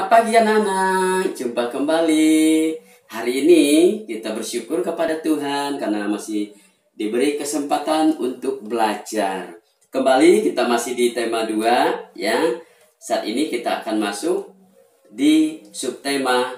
Selamat pagi anak-anak, jumpa kembali. Hari ini kita bersyukur kepada Tuhan karena masih diberi kesempatan untuk belajar. Kembali kita masih di tema 2 ya. Saat ini kita akan masuk di subtema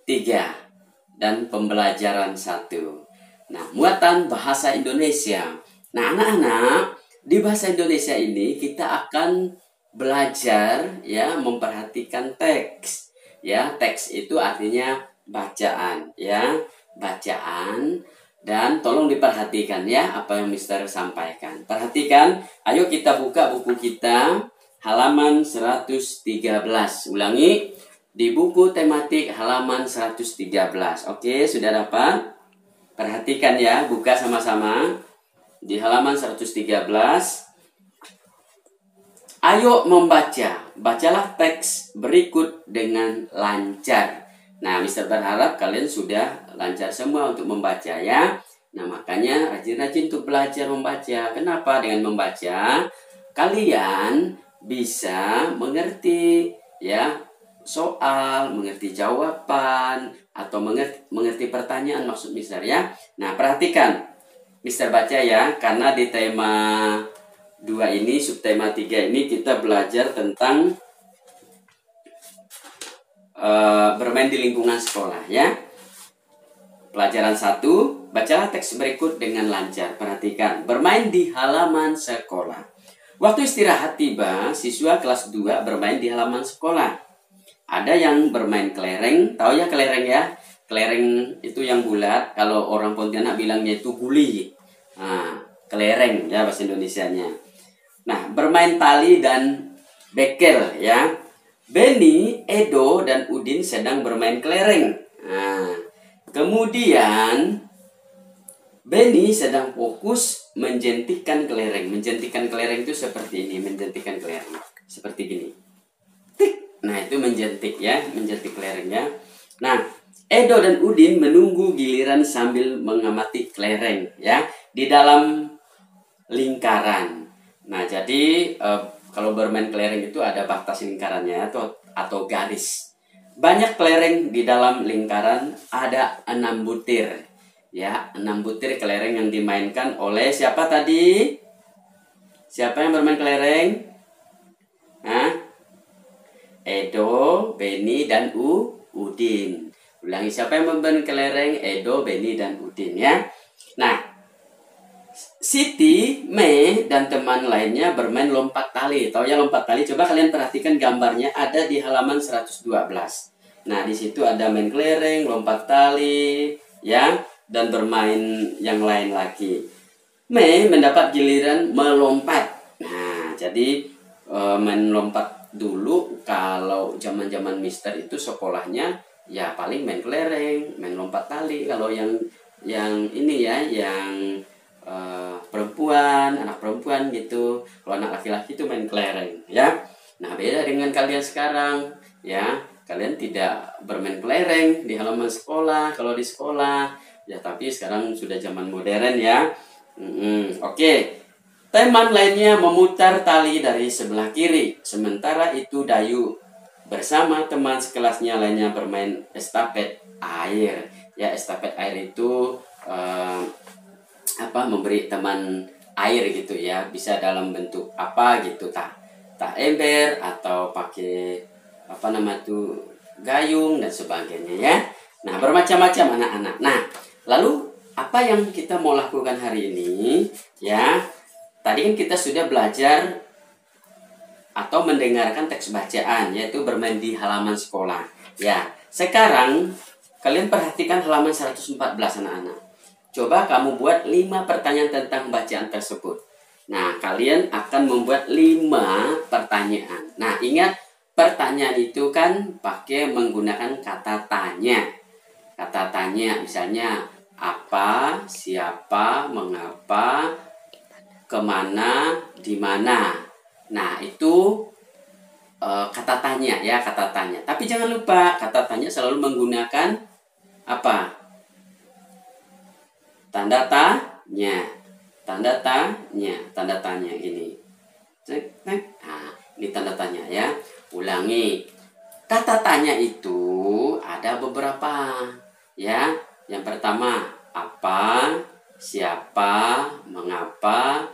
3 dan pembelajaran 1. Nah, muatan bahasa Indonesia. Nah, anak-anak, di bahasa Indonesia ini kita akan belajar ya memperhatikan teks ya. Teks itu artinya bacaan ya, bacaan, dan tolong diperhatikan ya apa yang Mister sampaikan. Perhatikan, ayo kita buka buku kita halaman 113. Ulangi, di buku tematik halaman 113. Oke, sudah dapat? Perhatikan ya, buka sama-sama di halaman 113. Ayo membaca, bacalah teks berikut dengan lancar. Nah, Mister berharap kalian sudah lancar semua untuk membaca ya. Nah, makanya rajin-rajin untuk belajar membaca. Kenapa? Dengan membaca, kalian bisa mengerti ya soal, mengerti jawaban, atau mengerti pertanyaan maksud Mister ya. Nah, perhatikan. Mister baca ya, karena di tema 2 ini, subtema 3 ini kita belajar tentang bermain di lingkungan sekolah ya. Pelajaran 1, bacalah teks berikut dengan lancar. Perhatikan, bermain di halaman sekolah. Waktu istirahat tiba, siswa kelas 2 bermain di halaman sekolah. Ada yang bermain kelereng, tahu ya kelereng ya? Kelereng itu yang bulat, kalau orang Pontianak bilangnya itu guli. Nah, kelereng ya bahasa Indonesianya. Nah, bermain tali dan bekel ya. Beni, Edo, dan Udin sedang bermain kelereng. Nah, kemudian Beni sedang fokus menjentikan kelereng. Menjentikan kelereng itu seperti ini, menjentikan kelereng. Seperti gini. Tik. Nah, itu menjentik ya, menjentik kelereng ya. Nah, Edo dan Udin menunggu giliran sambil mengamati kelereng ya di dalam lingkaran. Nah, jadi kalau bermain kelereng itu ada batas lingkarannya atau garis. Banyak kelereng di dalam lingkaran, ada 6 butir. Ya, 6 butir kelereng yang dimainkan oleh siapa tadi? Siapa yang bermain kelereng? Hah? Edo, Beni, dan Udin. Ulangi, siapa yang bermain kelereng? Edo, Beni, dan Udin ya. Nah, Siti, Mei, dan teman lainnya bermain lompat tali. Tahu ya lompat tali? Coba kalian perhatikan gambarnya, ada di halaman 112. Nah, di situ ada main kelereng, lompat tali, ya, dan bermain yang lain lagi. Mei mendapat giliran melompat. Nah, jadi main lompat dulu. Kalau zaman-zaman Mister itu sekolahnya ya paling main kelereng, main lompat tali. Kalau yang ini ya, yang perempuan, anak perempuan gitu. Kalau anak laki-laki itu main kelereng ya. Nah, beda dengan kalian sekarang ya. Kalian tidak bermain kelereng di halaman sekolah kalau di sekolah ya, tapi sekarang sudah zaman modern ya. Oke. Teman lainnya memutar tali dari sebelah kiri. Sementara itu Dayu bersama teman sekelasnya lainnya bermain estafet air. Ya, estafet air itu memberi teman air gitu ya, bisa dalam bentuk apa gitu, tak ember atau pakai gayung dan sebagainya ya. Nah, bermacam-macam anak-anak. Nah, lalu apa yang kita mau lakukan hari ini ya? Tadi kan kita sudah belajar atau mendengarkan teks bacaan, yaitu bermain di halaman sekolah ya. Sekarang kalian perhatikan halaman 114 anak-anak. Coba kamu buat 5 pertanyaan tentang bacaan tersebut. Nah, kalian akan membuat 5 pertanyaan. Nah, ingat, pertanyaan itu kan pakai menggunakan kata tanya. Kata tanya misalnya apa, siapa, mengapa, kemana, di mana. Nah, itu kata tanya ya, kata tanya. Tapi jangan lupa, kata tanya selalu menggunakan apa? Tanda tanya, tanda tanya, tanda tanya gini. Nah, ini tanda tanya ya. Ulangi, Kata tanya itu ada beberapa, ya. Yang pertama, apa, siapa, mengapa,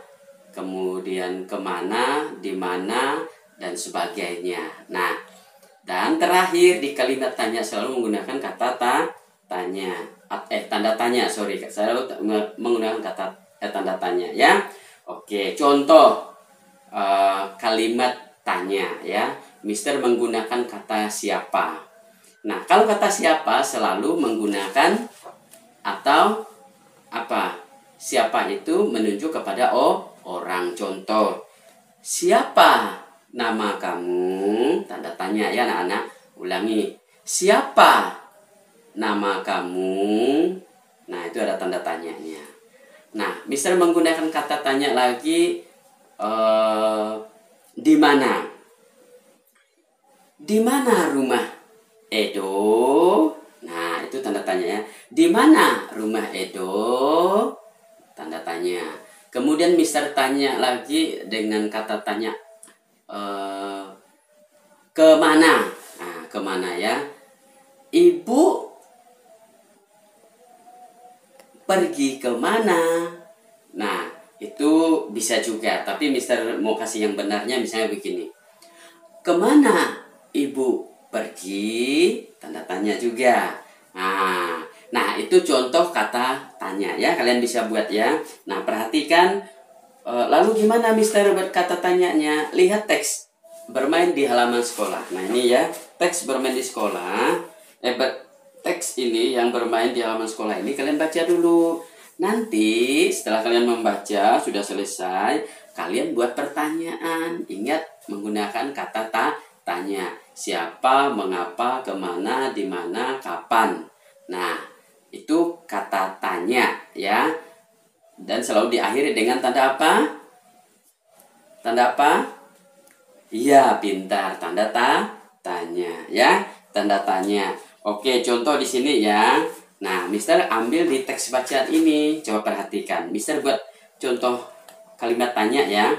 kemudian kemana, di mana, dan sebagainya. Nah, dan terakhir di kalimat tanya selalu menggunakan kata tanya. Tanda tanya, sorry. Selalu menggunakan kata tanda tanya, ya. Oke, contoh kalimat tanya, ya. Mister menggunakan kata siapa. Nah, kalau kata siapa selalu menggunakan atau apa? Siapa itu menunjuk kepada orang. Contoh, siapa nama kamu? Tanda tanya, ya anak-anak. Ulangi. Siapa nama kamu? Nah, itu ada tanda tanyanya. Nah, Mister menggunakan kata tanya lagi, di mana? Di mana rumah Edo? Nah, itu tanda tanya, ya. Di mana rumah Edo? Tanda tanya. Kemudian Mister tanya lagi dengan kata tanya, kemana? Nah, kemana, ya? Ibu pergi kemana? Nah, itu bisa juga. Tapi Mister mau kasih yang benarnya, misalnya begini. Kemana ibu pergi? Tanda tanya juga. Nah, itu contoh kata tanya, ya. Kalian bisa buat, ya. Nah, perhatikan. Lalu gimana Mister berkata tanyanya? Lihat teks bermain di halaman sekolah. Nah, ini, ya. Teks bermain di sekolah. Teks ini yang bermain di halaman sekolah ini kalian baca dulu. Nanti setelah kalian membaca sudah selesai, kalian buat pertanyaan. Ingat menggunakan kata tanya. Siapa, mengapa, kemana, di mana, kapan. Nah, itu kata tanya, ya. Dan selalu diakhiri dengan tanda apa? Tanda apa? Iya, pintar. Tanda tanya, ya. Tanda tanya. Oke, contoh di sini, ya. Nah, Mister ambil di teks bacaan ini. Coba perhatikan. Mister buat contoh kalimat tanya, ya.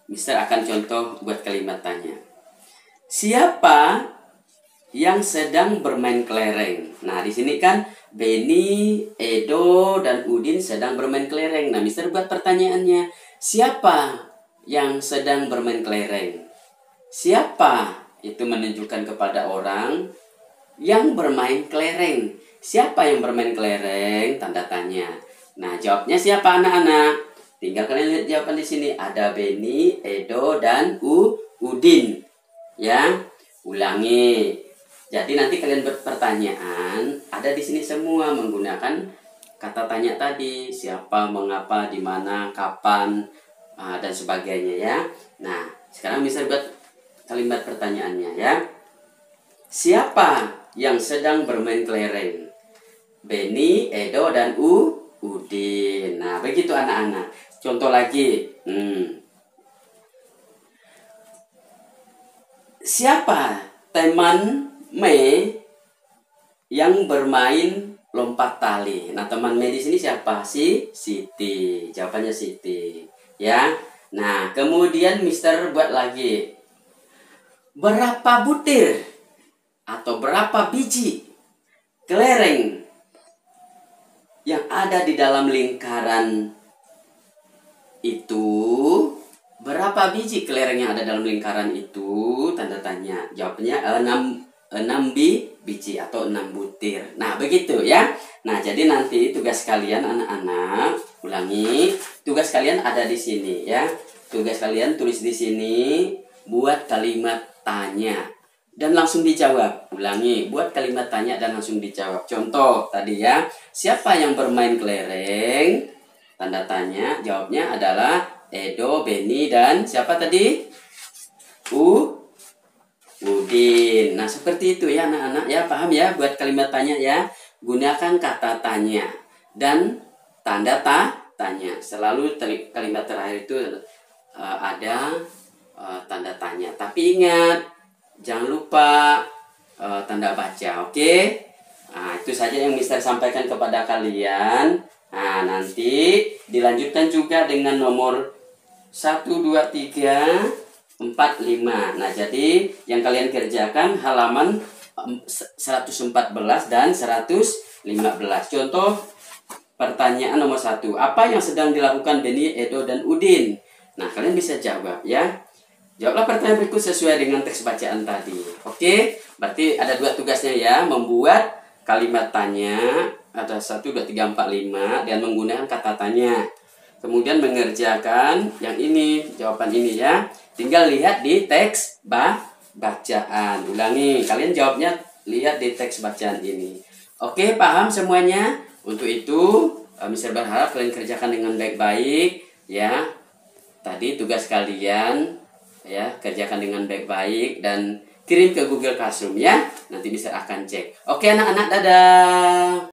Mister akan contoh buat kalimat tanya. Siapa yang sedang bermain kelereng? Nah, di sini kan Beni, Edo, dan Udin sedang bermain kelereng. Nah, Mister buat pertanyaannya. Siapa yang sedang bermain kelereng? Siapa? Itu menunjukkan kepada orang yang bermain kelereng. Siapa yang bermain kelereng? Tanda tanya. Nah, jawabnya siapa anak-anak? Tinggal kalian lihat jawaban di sini. Ada Beni, Edo, dan Udin. Ya, ulangi. Jadi nanti kalian berpertanyaan, ada di sini semua menggunakan kata tanya tadi. Siapa, mengapa, di mana, kapan, dan sebagainya, ya. Nah, sekarang bisa buat kalimat pertanyaannya, ya. Siapa yang sedang bermain kelereng? Beni, Edo, dan Udin. Nah, begitu anak-anak. Contoh lagi. Siapa teman Mei yang bermain lompat tali? Nah, teman Mei di sini siapa? Siti. Jawabannya Siti, ya. Nah, kemudian Mister buat lagi. Berapa butir atau berapa biji kelereng yang ada di dalam lingkaran itu? Berapa biji kelereng yang ada dalam lingkaran itu? Tanda tanya. Jawabnya 6 biji atau 6 butir. Nah, begitu, ya. Nah, jadi nanti tugas kalian anak-anak, ulangi. Tugas kalian ada di sini, ya. Tugas kalian tulis di sini, buat kalimat tanya dan langsung dijawab. Ulangi, buat kalimat tanya dan langsung dijawab. Contoh tadi, ya. Siapa yang bermain kelereng? Tanda tanya. Jawabnya adalah Edo, Beni, dan siapa tadi? Udin. Nah, seperti itu, ya anak-anak, ya. Paham, ya, buat kalimat tanya, ya. Gunakan kata tanya dan tanda tanya. Selalu kalimat terakhir itu ada tanda tanya. Tapi ingat, jangan lupa tanda baca, oke? Nah, itu saja yang Mister sampaikan kepada kalian. Nah, nanti dilanjutkan juga dengan nomor 1, 2, 3, Nah, jadi yang kalian kerjakan halaman 114 dan 115. Contoh pertanyaan nomor 1. Apa yang sedang dilakukan Beni, Edo, dan Udin? Nah, kalian bisa jawab ya. Jawablah pertanyaan berikut sesuai dengan teks bacaan tadi. Oke, berarti ada 2 tugasnya ya. Membuat kalimat tanya, ada 1, 2, 3, 4, 5, dan menggunakan kata tanya. Kemudian mengerjakan yang ini, jawaban ini ya. Tinggal lihat di teks bacaan. Ulangi, kalian jawabnya lihat di teks bacaan ini. Oke, paham semuanya? Untuk itu, Mister berharap kalian kerjakan dengan baik-baik ya. Tadi tugas kalian ya, kerjakan dengan baik-baik dan kirim ke Google Classroom ya. Nanti Mister akan cek. Oke anak-anak, dadah.